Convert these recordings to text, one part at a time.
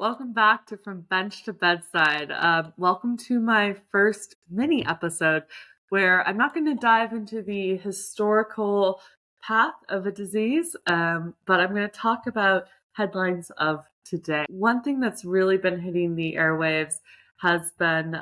welcome back to From Bench to Bedside. Welcome to my first mini episode where I'm not going to dive into the historical path of a disease, but I'm going to talk about headlines of today. One thing that's really been hitting the airwaves has been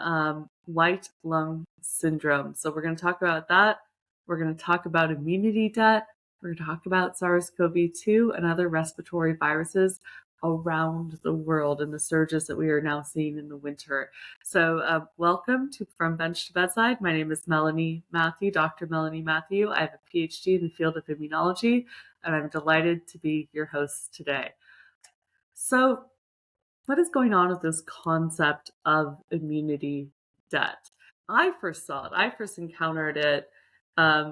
white lung syndrome. So we're going to talk about that. We're going to talk about immunity debt. We're going to talk about SARS-CoV-2 and other respiratory viruses around the world and the surges that we are now seeing in the winter. So welcome to From Bench to Bedside. My name is Melanie Matthew, Dr. Melanie Matthew. I have a PhD in the field of immunology, and I'm delighted to be your host today. So what is going on with this concept of immunity debt? I first encountered it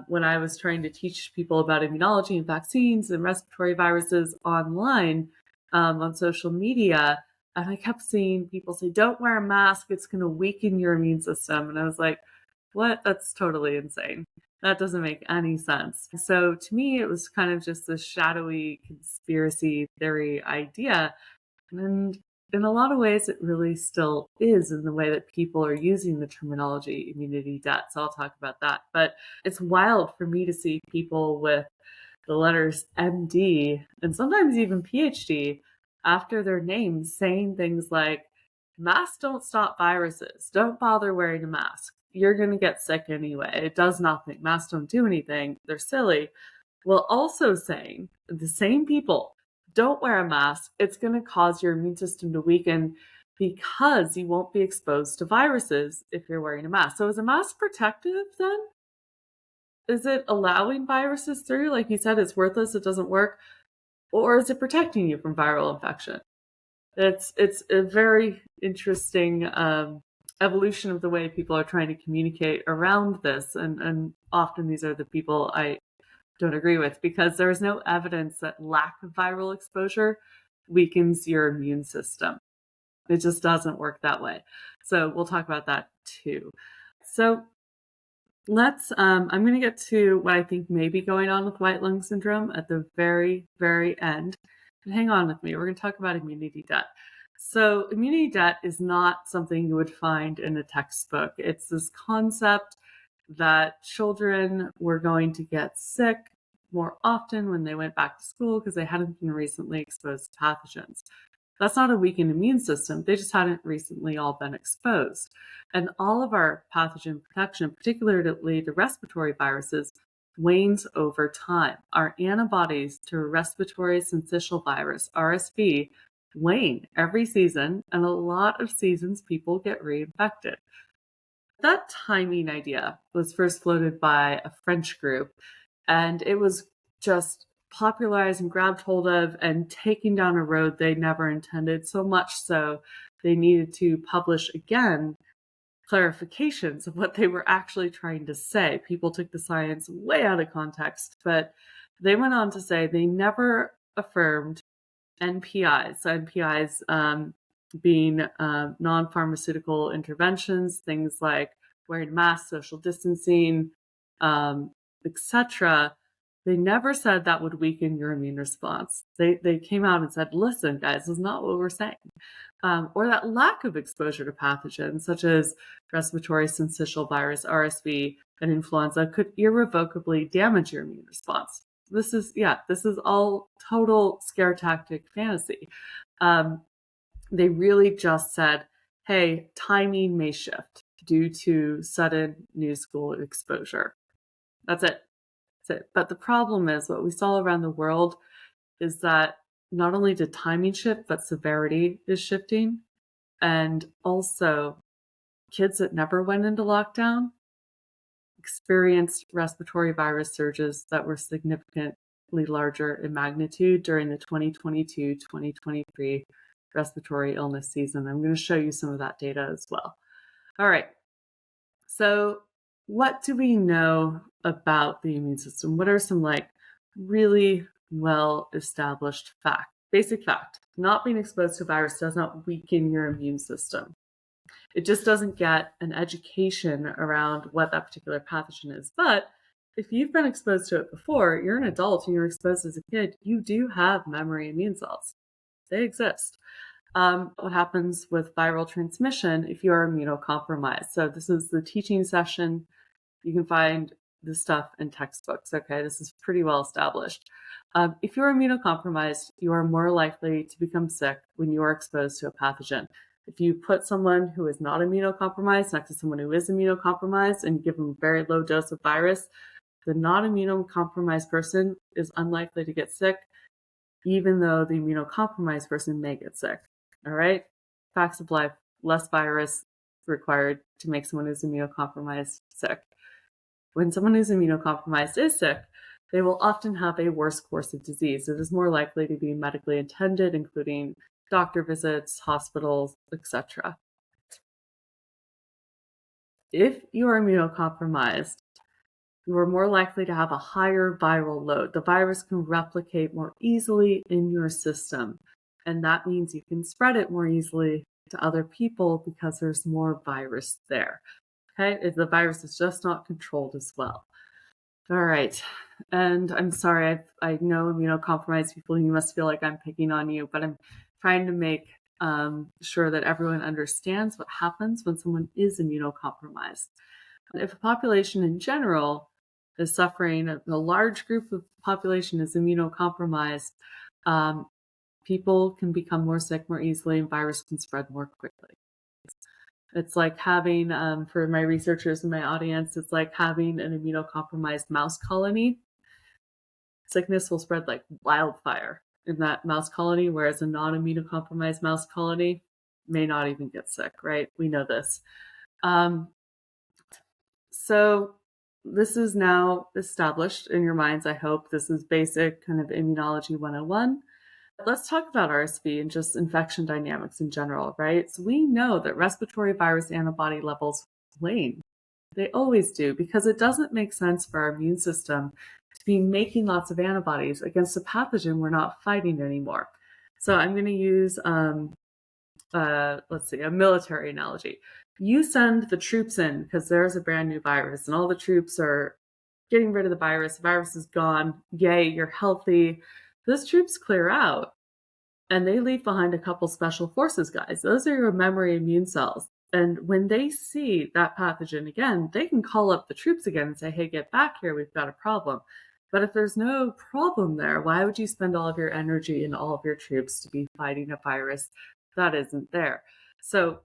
when I was trying to teach people about immunology and vaccines and respiratory viruses online on social media. And I kept seeing people say, don't wear a mask, it's going to weaken your immune system. And I was like, what? That's totally insane. That doesn't make any sense. So to me, it was kind of just this shadowy conspiracy theory idea. And in a lot of ways, it really still is in the way that people are using the terminology immunity debt. So I'll talk about that. But it's wild for me to see people with the letters MD and sometimes even PhD after their names saying things like, masks don't stop viruses. Don't bother wearing a mask. You're going to get sick anyway. It does nothing. Masks don't do anything. They're silly. While also saying, the same people, don't wear a mask. It's going to cause your immune system to weaken because you won't be exposed to viruses if you're wearing a mask. So is a mask protective then? Is it allowing viruses through? Like you said, it's worthless, it doesn't work. Or is it protecting you from viral infection? It's a very interesting evolution of the way people are trying to communicate around this. And often these are the people I don't agree with, because there is no evidence that lack of viral exposure weakens your immune system. It just doesn't work that way. So we'll talk about that too. So I'm going to get to what I think may be going on with white lung syndrome at the very, very end. And hang on with me. We're going to talk about immunity debt. So immunity debt is not something you would find in a textbook. It's this concept that children were going to get sick more often when they went back to school because they hadn't been recently exposed to pathogens. That's not a weakened immune system. They just hadn't recently all been exposed. And all of our pathogen protection, particularly the respiratory viruses, wanes over time. Our antibodies to respiratory syncytial virus, RSV, wane every season, and a lot of seasons people get reinfected. That timing idea was first floated by a French group, and it was just popularized and grabbed hold of and taking down a road they never intended, so much so they needed to publish again clarifications of what they were actually trying to say. People took the science way out of context, but they went on to say they never affirmed NPIs. So NPIs being non-pharmaceutical interventions, things like wearing masks, social distancing, etc. They never said that would weaken your immune response. They came out and said, listen, guys, this is not what we're saying. Or that lack of exposure to pathogens, such as respiratory syncytial virus, RSV, and influenza, could irrevocably damage your immune response. This is all total scare tactic fantasy. They really just said, hey, timing may shift due to sudden new school exposure. That's it. But the problem is what we saw around the world is that not only did timing shift, but severity is shifting. And also kids that never went into lockdown experienced respiratory virus surges that were significantly larger in magnitude during the 2022-2023 respiratory illness season. I'm going to show you some of that data as well. All right. So what do we know about the immune system? What are some really well-established facts? Basic fact, not being exposed to a virus does not weaken your immune system. It just doesn't get an education around what that particular pathogen is. But if you've been exposed to it before, you're an adult and you're exposed as a kid, you do have memory immune cells. They exist. What happens with viral transmission if you are immunocompromised. So this is the teaching session. You can find this stuff in textbooks. Okay, this is pretty well established. If you're immunocompromised, you are more likely to become sick when you are exposed to a pathogen. If you put someone who is not immunocompromised next to someone who is immunocompromised and give them a very low dose of virus, the non immunocompromised person is unlikely to get sick, even though the immunocompromised person may get sick. All right? Facts of life, less virus required to make someone who's immunocompromised sick. When someone who's immunocompromised is sick, they will often have a worse course of disease. It is more likely to be medically attended, including doctor visits, hospitals, etc. If you are immunocompromised, you are more likely to have a higher viral load. The virus can replicate more easily in your system, and that means you can spread it more easily to other people because there's more virus there. Okay, the virus is just not controlled as well. All right, and I'm sorry, I know immunocompromised people, you must feel like I'm picking on you, but I'm trying to make sure that everyone understands what happens when someone is immunocompromised. If a population in general is suffering, a large group of the population is immunocompromised, people can become more sick more easily and virus can spread more quickly. It's like having, for my researchers in my audience, it's like having an immunocompromised mouse colony. Sickness will spread like wildfire in that mouse colony, whereas a non-immunocompromised mouse colony may not even get sick, right? We know this. So this is now established in your minds, I hope. This is basic kind of immunology 101. Let's talk about RSV and just infection dynamics in general, right? So we know that respiratory virus antibody levels wane. They always do, because it doesn't make sense for our immune system to be making lots of antibodies against a pathogen we're not fighting anymore. So I'm going to use, let's see, a military analogy. You send the troops in because there's a brand new virus and all the troops are getting rid of the virus. The virus is gone. Yay, you're healthy. Those troops clear out and they leave behind a couple special forces guys. Those are your memory immune cells. And when they see that pathogen again, they can call up the troops again and say, hey, get back here. We've got a problem. But if there's no problem there, why would you spend all of your energy and all of your troops to be fighting a virus that isn't there? So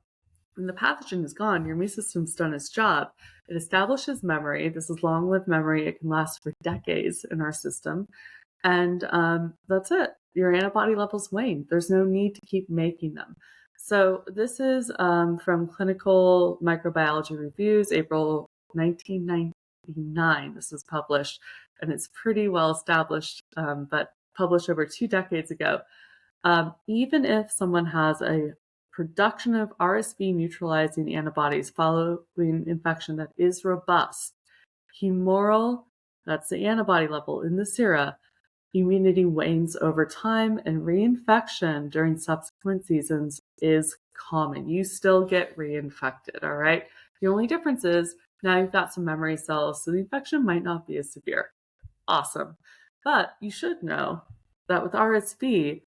when the pathogen is gone, your immune system's done its job. It establishes memory. This is long-lived memory. It can last for decades in our system. And that's it. Your antibody levels wane. There's no need to keep making them. So this is from Clinical Microbiology Reviews, April 1999. This was published, and it's pretty well established, but published over 2 decades ago. Even if someone has a production of RSV neutralizing antibodies following infection that is robust, humoral, that's the antibody level in the sera, immunity wanes over time, and reinfection during subsequent seasons is common. You still get reinfected, all right? The only difference is now you've got some memory cells, so the infection might not be as severe. Awesome. But you should know that with RSV,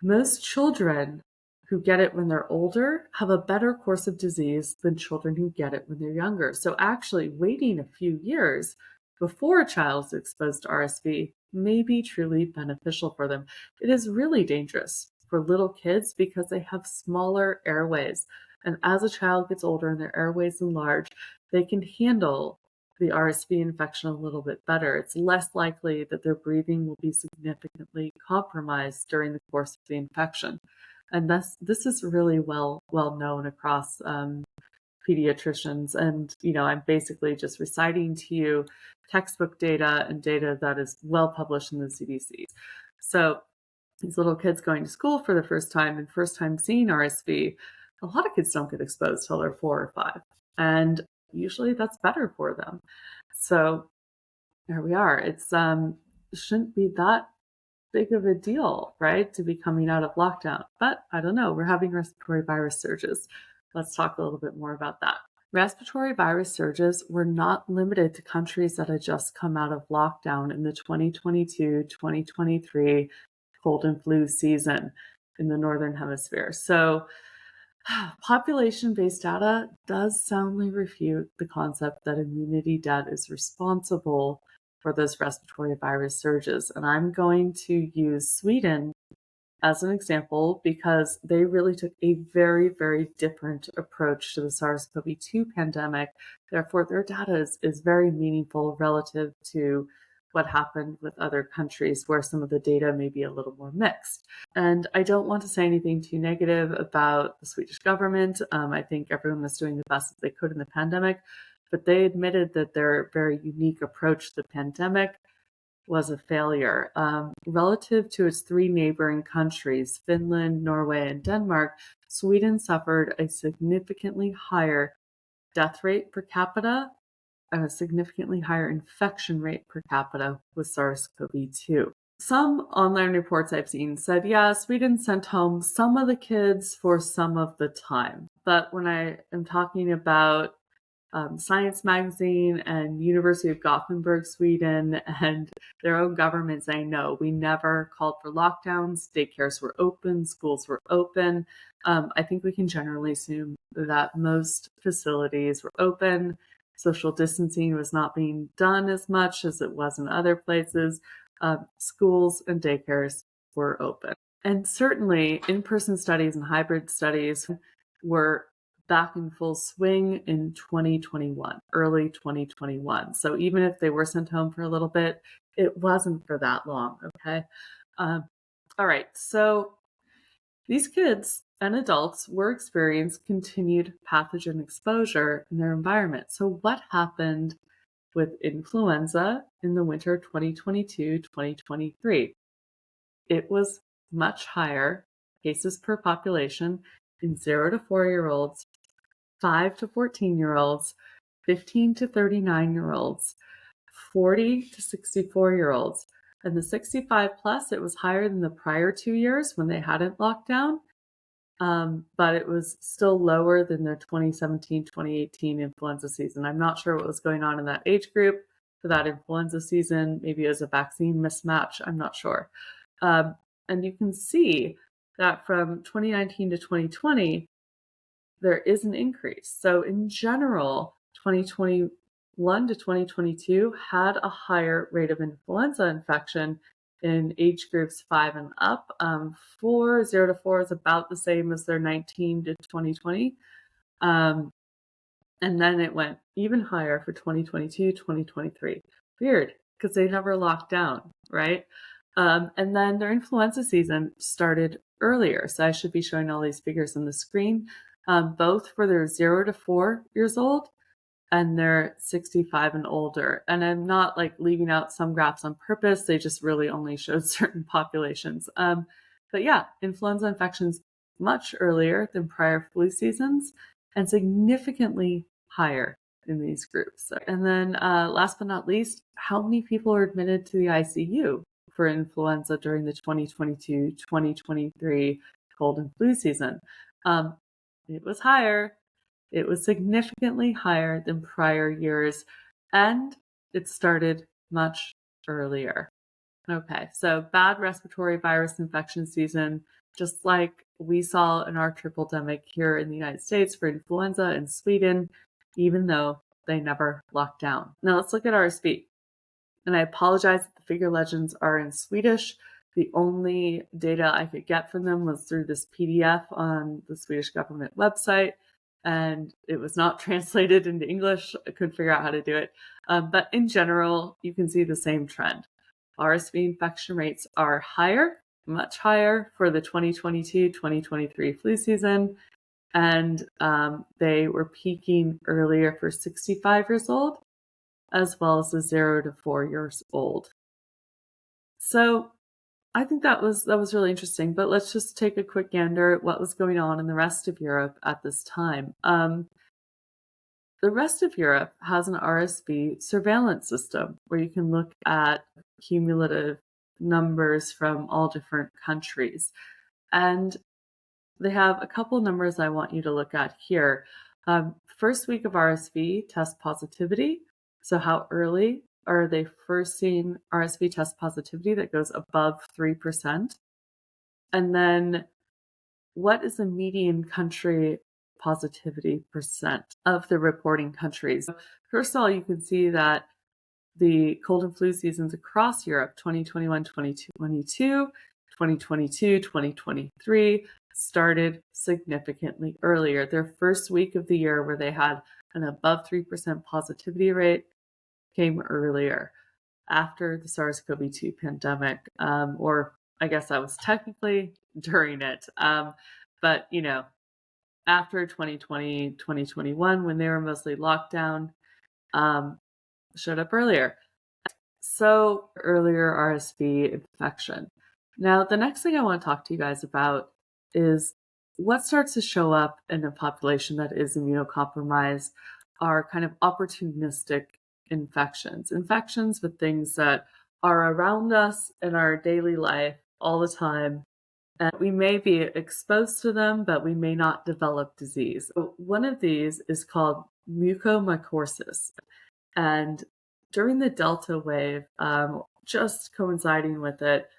most children who get it when they're older have a better course of disease than children who get it when they're younger. So actually waiting a few years before a child is exposed to RSV may be truly beneficial for them. It is really dangerous for little kids because they have smaller airways. And as a child gets older and their airways enlarge, they can handle the RSV infection a little bit better. It's less likely that their breathing will be significantly compromised during the course of the infection. And this is really well known across pediatricians. And, I'm basically just reciting to you textbook data and data that is well published in the CDC. So these little kids going to school for the first time and first time seeing RSV, a lot of kids don't get exposed till they're 4 or 5. And usually that's better for them. So there we are. It's shouldn't be that big of a deal, right, to be coming out of lockdown. But I don't know, we're having respiratory virus surges. Let's talk a little bit more about that. Respiratory virus surges were not limited to countries that had just come out of lockdown in the 2022-2023 cold and flu season. in the Northern Hemisphere. So population-based data does soundly refute the concept that immunity debt is responsible for those respiratory virus surges. And I'm going to use Sweden as an example because they really took a very, very different approach to the SARS-CoV-2 pandemic. Therefore, their data is very meaningful relative to what happened with other countries where some of the data may be a little more mixed. And I don't want to say anything too negative about the Swedish government. I think everyone was doing the best that they could in the pandemic, but they admitted that their very unique approach to the pandemic was a failure. Relative to its three neighboring countries, Finland, Norway, and Denmark, Sweden suffered a significantly higher death rate per capita and a significantly higher infection rate per capita with SARS-CoV-2. Some online reports I've seen said, yeah, Sweden sent home some of the kids for some of the time. But when I am talking about Science Magazine and University of Gothenburg, Sweden, and their own government saying, no, we never called for lockdowns. Daycares were open, schools were open. I think we can generally assume that most facilities were open. Social distancing was not being done as much as it was in other places. Schools and daycares were open. And certainly in-person studies and hybrid studies were back in full swing in 2021, early 2021. So even if they were sent home for a little bit, it wasn't for that long, okay? All right, so these kids and adults were experiencing continued pathogen exposure in their environment. So what happened with influenza in the winter 2022-2023? It was much higher cases per population in 0 to 4-year-olds, 5 to 14-year-olds, 15 to 39-year-olds, 40 to 64-year-olds. And the 65 plus, it was higher than the prior 2 years when they hadn't locked down, but it was still lower than their 2017-2018 influenza season. I'm not sure what was going on in that age group for that influenza season. Maybe it was a vaccine mismatch. I'm not sure. And you can see that from 2019 to 2020, there is an increase. So in general, 2021 to 2022 had a higher rate of influenza infection in age groups 5 and up. 0 to 4 is about the same as their 19 to 2020. And then it went even higher for 2022, 2023. Weird, because they never locked down, right? And then their influenza season started earlier. So I should be showing all these figures on the screen, both for their 0 to 4 years old and their 65 and older. And I'm not like leaving out some graphs on purpose. They just really only showed certain populations. But yeah, influenza infections much earlier than prior flu seasons and significantly higher in these groups. And then last but not least, how many people are admitted to the ICU for influenza during the 2022-2023 cold and flu season? It was higher. It was significantly higher than prior years, and it started much earlier. Okay, so bad respiratory virus infection season, just like we saw in our triple-demic here in the United States for influenza in Sweden, even though they never locked down. Now let's look at RSV. And I apologize that the figure legends are in Swedish. The only data I could get from them was through this PDF on the Swedish government website, and it was not translated into English. I couldn't figure out how to do it. But in general, you can see the same trend. RSV infection rates are higher, much higher for the 2022-2023 flu season, and they were peaking earlier for 65 years old, as well as the 0 to 4 years old. So I think that was really interesting, but let's just take a quick gander at what was going on in the rest of Europe at this time. The rest of Europe has an RSV surveillance system where you can look at cumulative numbers from all different countries. And they have a couple numbers I want you to look at here. First week of RSV test positivity. So how early are they first seeing RSV test positivity that goes above 3%? And then what is the median country positivity percent of the reporting countries? First of all, you can see that the cold and flu seasons across Europe, 2021, 2022, 2022, 2023, started significantly earlier. Their first week of the year where they had an above 3% positivity rate came earlier after the SARS-CoV-2 pandemic, or I guess that was technically during it. But, after 2020, 2021, when they were mostly locked down, showed up earlier. So earlier RSV infection. Now, the next thing I want to talk to you guys about is what starts to show up in a population that is immunocompromised are kind of opportunistic infections with things that are around us in our daily life all the time. And we may be exposed to them, but we may not develop disease. So one of these is called mucormycosis. And during the Delta wave, just coinciding with it,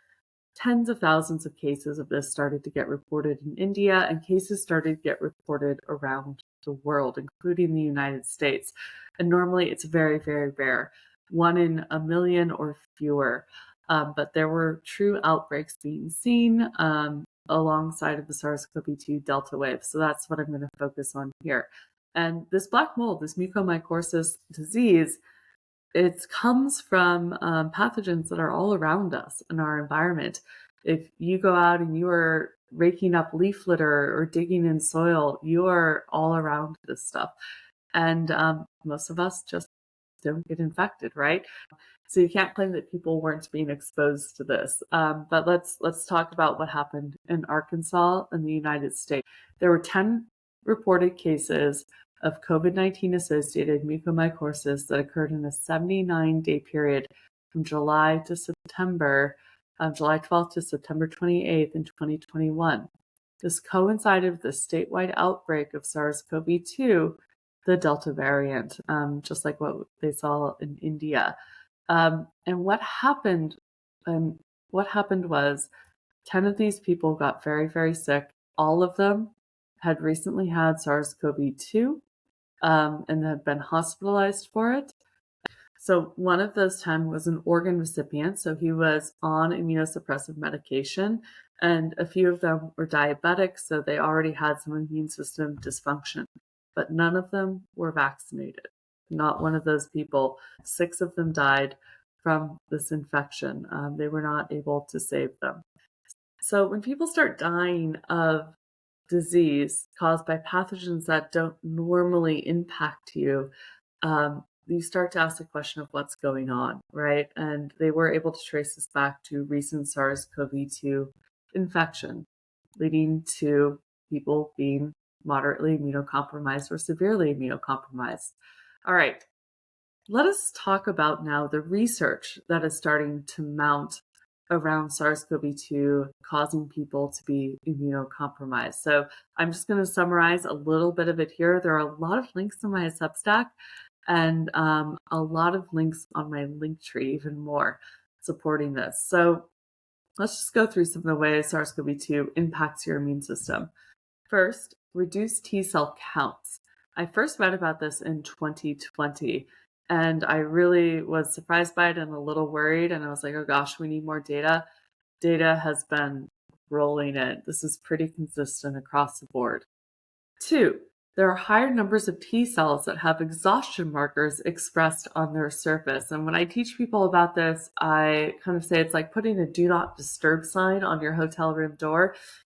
tens of thousands of cases of this started to get reported in India, and cases started to get reported around the world, including the United States. And normally it's very, very rare, 1 in a million or fewer. But there were true outbreaks being seen alongside of the SARS-CoV-2 Delta wave. So that's what I'm going to focus on here. And this black mold, this mucormycosis disease, it comes from pathogens that are all around us in our environment. If you go out and you are raking up leaf litter or digging in soil, you are all around this stuff. And most of us just don't get infected, right? So you can't claim that people weren't being exposed to this. But let's talk about what happened in Arkansas in the United States. There were 10 reported cases of COVID-19 associated mucormycosis that occurred in a 79-day period from July 12th to September 28th in 2021. This coincided with the statewide outbreak of SARS-CoV-2, the Delta variant, just like what they saw in India. And what happened was 10 of these people got very, very sick. All of them had recently had SARS-CoV-2 and had been hospitalized for it. So one of those 10 was an organ recipient, so he was on immunosuppressive medication, and a few of them were diabetic, so they already had some immune system dysfunction, but none of them were vaccinated. Not one of those people. 6 of them died from this infection. They were not able to save them. So when people start dying of disease caused by pathogens that don't normally impact you, you start to ask the question of what's going on, right? And they were able to trace this back to recent SARS-CoV-2 infection, leading to people being moderately immunocompromised or severely immunocompromised. All right, let us talk about now the research that is starting to mount around SARS-CoV-2 causing people to be immunocompromised. So I'm just going to summarize a little bit of it here. There are a lot of links in my Substack and a lot of links on my Linktree, even more supporting this. So let's just go through some of the ways SARS-CoV-2 impacts your immune system. First, reduced T cell counts. I first read about this in 2020, and I really was surprised by it and a little worried. And I was like, oh gosh, we need more data. Data has been rolling in. This is pretty consistent across the board. 2, there are higher numbers of T cells that have exhaustion markers expressed on their surface. And when I teach people about this, I kind of say it's like putting a do not disturb sign on your hotel room door.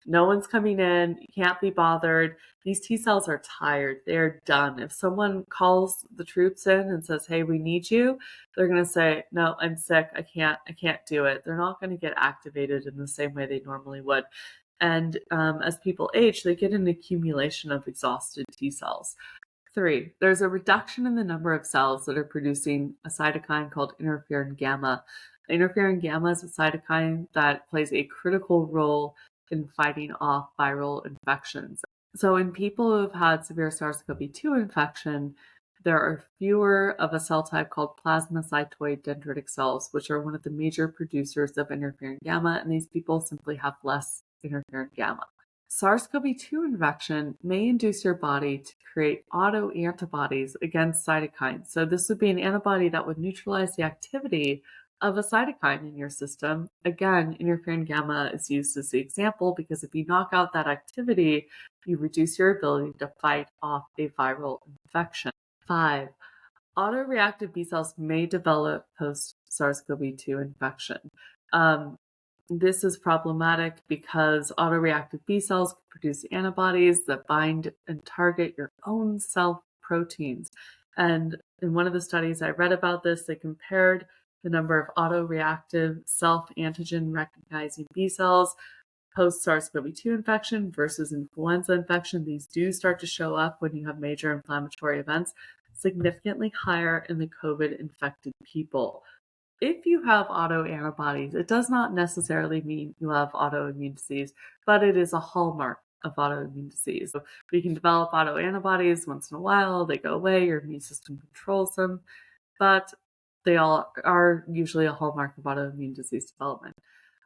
No one's coming in. You can't be bothered. These T cells are tired. They're done. If someone calls the troops in and says, hey, we need you, they're going to say, no, I'm sick. I can't do it. They're not going to get activated in the same way they normally would. And as people age, they get an accumulation of exhausted T cells. 3, there's a reduction in the number of cells that are producing a cytokine called interferon gamma. Interferon gamma is a cytokine that plays a critical role in fighting off viral infections. So in people who have had severe SARS-CoV-2 infection, there are fewer of a cell type called plasmacytoid dendritic cells, which are one of the major producers of interferon gamma, and these people simply have less interferon gamma. SARS-CoV-2 infection may induce your body to create autoantibodies against cytokines. So this would be an antibody that would neutralize the activity of a cytokine in your system. Again, interferon gamma is used as the example because if you knock out that activity, you reduce your ability to fight off a viral infection. 5. Autoreactive B cells may develop post-SARS-CoV-2 infection. This is problematic because autoreactive B cells produce antibodies that bind and target your own self proteins. And in one of the studies I read about this, they compared the number of autoreactive self-antigen recognizing B cells post-SARS-CoV-2 infection versus influenza infection. These do start to show up when you have major inflammatory events, significantly higher in the COVID-infected people. If you have autoantibodies, it does not necessarily mean you have autoimmune disease, but it is a hallmark of autoimmune disease. So we can develop autoantibodies once in a while, they go away, your immune system controls them, but they all are usually a hallmark of autoimmune disease development.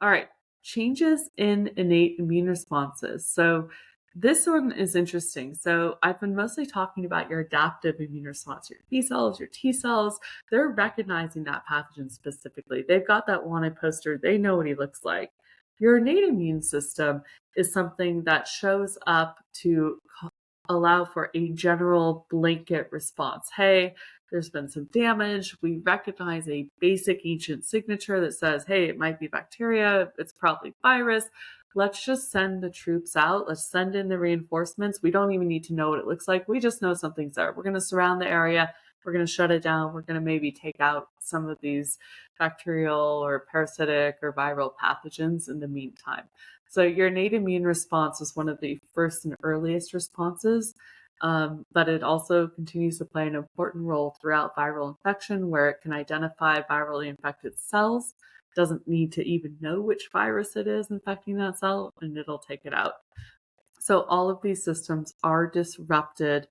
All right, changes in innate immune responses. So this one is interesting. So I've been mostly talking about your adaptive immune response, your B cells, your T cells. They're recognizing that pathogen specifically. They've got that wanted poster. They know what he looks like. Your innate immune system is something that shows up to allow for a general blanket response. Hey, there's been some damage. We recognize a basic ancient signature that says, hey, it might be bacteria. It's probably virus. Let's just send the troops out. Let's send in the reinforcements. We don't even need to know what it looks like. We just know something's there. We're going to surround the area. We're going to shut it down. We're going to maybe take out some of these bacterial or parasitic or viral pathogens in the meantime. So your innate immune response is one of the first and earliest responses, but it also continues to play an important role throughout viral infection where it can identify virally infected cells, doesn't need to even know which virus it is infecting that cell, and it'll take it out. So all of these systems are disrupted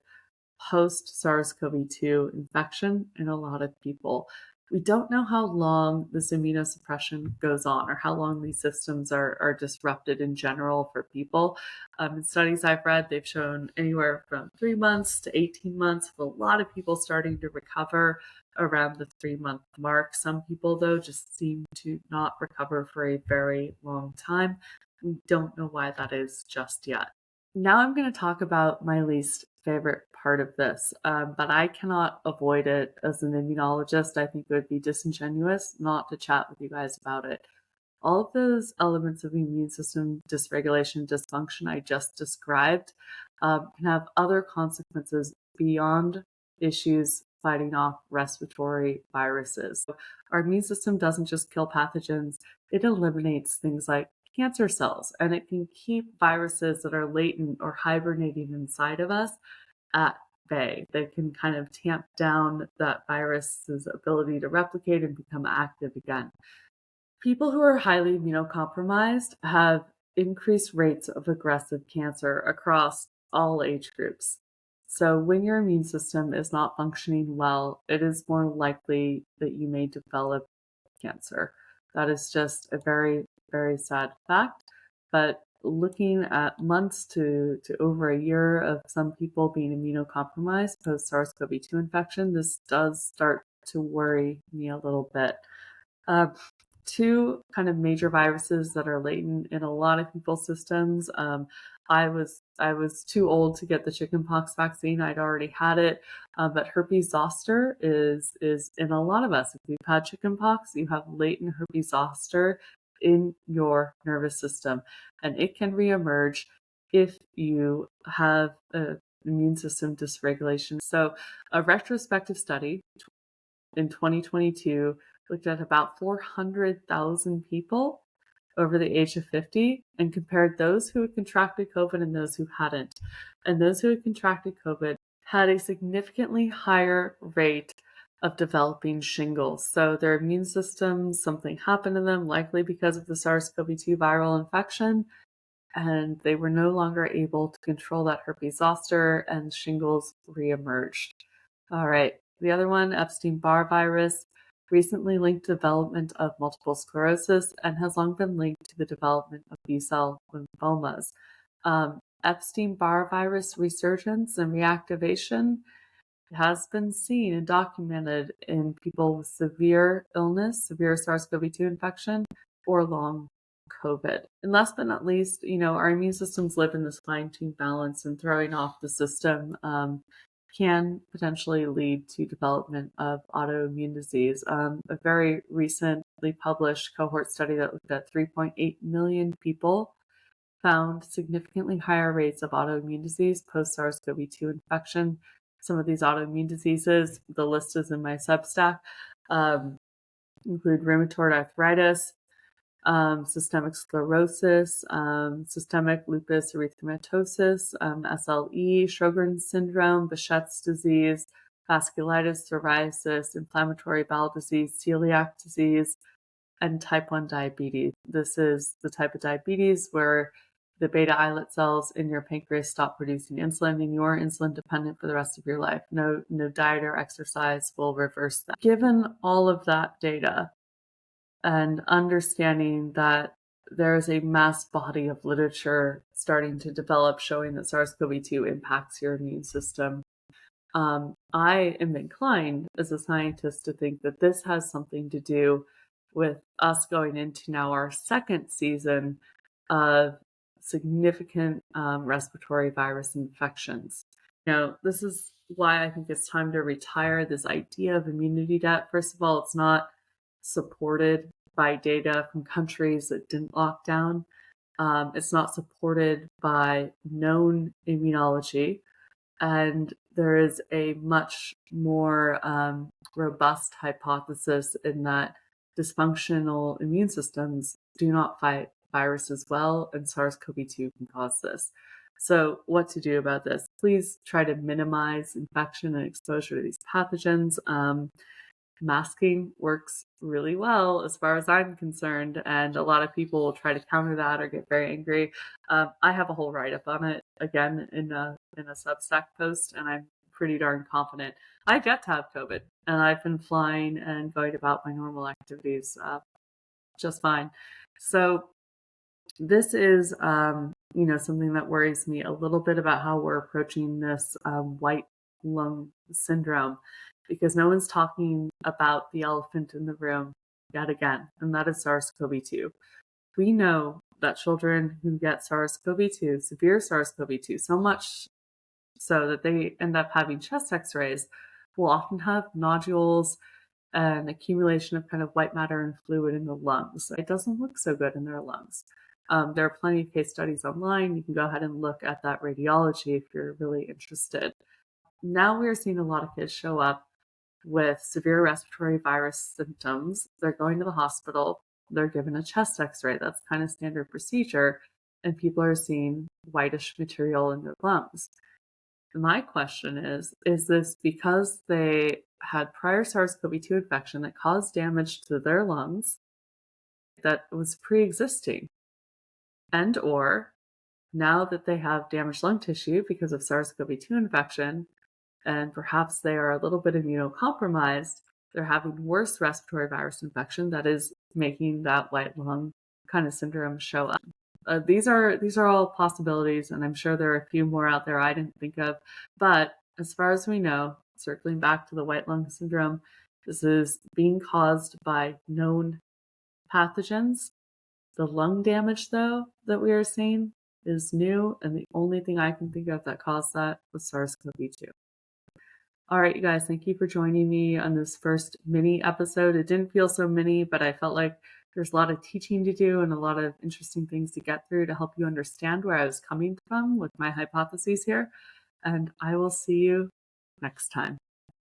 post-SARS-CoV-2 infection in a lot of people. We don't know how long this immunosuppression goes on or how long these systems are disrupted in general for people. In studies I've read, they've shown anywhere from 3 months to 18 months, with a lot of people starting to recover around the 3-month mark. Some people, though, just seem to not recover for a very long time. We don't know why that is just yet. Now I'm going to talk about my least favorite part of this, but I cannot avoid it as an immunologist. I think it would be disingenuous not to chat with you guys about it. All of those elements of immune system dysregulation, dysfunction I just described can have other consequences beyond issues fighting off respiratory viruses. So our immune system doesn't just kill pathogens, it eliminates things like cancer cells, and it can keep viruses that are latent or hibernating inside of us at bay. They can kind of tamp down that virus's ability to replicate and become active again. People who are highly immunocompromised have increased rates of aggressive cancer across all age groups. So when your immune system is not functioning well, it is more likely that you may develop cancer. That is just a very, very sad fact. But looking at months to over a year of some people being immunocompromised post SARS-CoV-2 infection, this does start to worry me a little bit. Two kind of major viruses that are latent in a lot of people's systems. I was too old to get the chickenpox vaccine. I'd already had it, but herpes zoster is in a lot of us. If you've had chickenpox, you have latent herpes zoster in your nervous system, and it can reemerge if you have an immune system dysregulation. So, a retrospective study in 2022 looked at about 400,000 people over the age of 50 and compared those who had contracted COVID and those who hadn't. And those who had contracted COVID had a significantly higher rate of developing shingles. So their immune system, something happened to them, likely because of the SARS-CoV-2 viral infection, and they were no longer able to control that herpes zoster, and shingles reemerged. All right, the other one, Epstein-Barr virus, recently linked to development of multiple sclerosis and has long been linked to the development of B-cell lymphomas. Epstein-Barr virus resurgence and reactivation has been seen and documented in people with severe illness, severe SARS-CoV-2 infection, or long COVID. And last but not least, our immune systems live in this fine-tuned balance, and throwing off the system can potentially lead to development of autoimmune disease. A very recently published cohort study that looked at 3.8 million people found significantly higher rates of autoimmune disease post SARS-CoV-2 infection. Some of these autoimmune diseases, the list is in my Substack, include rheumatoid arthritis, systemic sclerosis, systemic lupus erythematosus, SLE, Sjogren's syndrome, Behçet's disease, vasculitis, psoriasis, inflammatory bowel disease, celiac disease, and type 1 diabetes. This is the type of diabetes where the beta islet cells in your pancreas stop producing insulin and you're insulin dependent for the rest of your life. No diet or exercise will reverse that. Given all of that data and understanding that there is a mass body of literature starting to develop showing that SARS-CoV-2 impacts your immune system, I am inclined as a scientist to think that this has something to do with us going into now our second season of significant respiratory virus infections. This is why I think it's time to retire this idea of immunity debt. First of all, it's not supported by data from countries that didn't lock down. It's not supported by known immunology. And there is a much more robust hypothesis in that dysfunctional immune systems do not fight viruses well, and SARS-CoV-2 can cause this. So what to do about this? Please try to minimize infection and exposure to these pathogens. Masking works really well as far as I'm concerned, and a lot of people will try to counter that or get very angry. I have a whole write-up on it, again, in a Substack post, and I'm pretty darn confident. I've yet to have COVID, and I've been flying and going about my normal activities just fine. So this is, something that worries me a little bit about how we're approaching this white lung syndrome, because no one's talking about the elephant in the room yet again, and that is SARS-CoV-2. We know that children who get SARS-CoV-2, severe SARS-CoV-2, so much so that they end up having chest x-rays, will often have nodules and accumulation of kind of white matter and fluid in the lungs. It doesn't look so good in their lungs. There are plenty of case studies online. You can go ahead and look at that radiology if you're really interested. Now we're seeing a lot of kids show up with severe respiratory virus symptoms. They're going to the hospital. They're given a chest x-ray. That's kind of standard procedure. And people are seeing whitish material in their lungs. My question is this because they had prior SARS-CoV-2 infection that caused damage to their lungs that was pre-existing? And or now that they have damaged lung tissue because of SARS-CoV-2 infection, and perhaps they are a little bit immunocompromised, they're having worse respiratory virus infection that is making that white lung kind of syndrome show up. These are all possibilities, and I'm sure there are a few more out there I didn't think of. But as far as we know, circling back to the white lung syndrome, this is being caused by known pathogens. The lung damage, though, that we are seeing is new, and the only thing I can think of that caused that was SARS-CoV-2. All right, you guys, thank you for joining me on this first mini episode. It didn't feel so mini, but I felt like there's a lot of teaching to do and a lot of interesting things to get through to help you understand where I was coming from with my hypotheses here. And I will see you next time.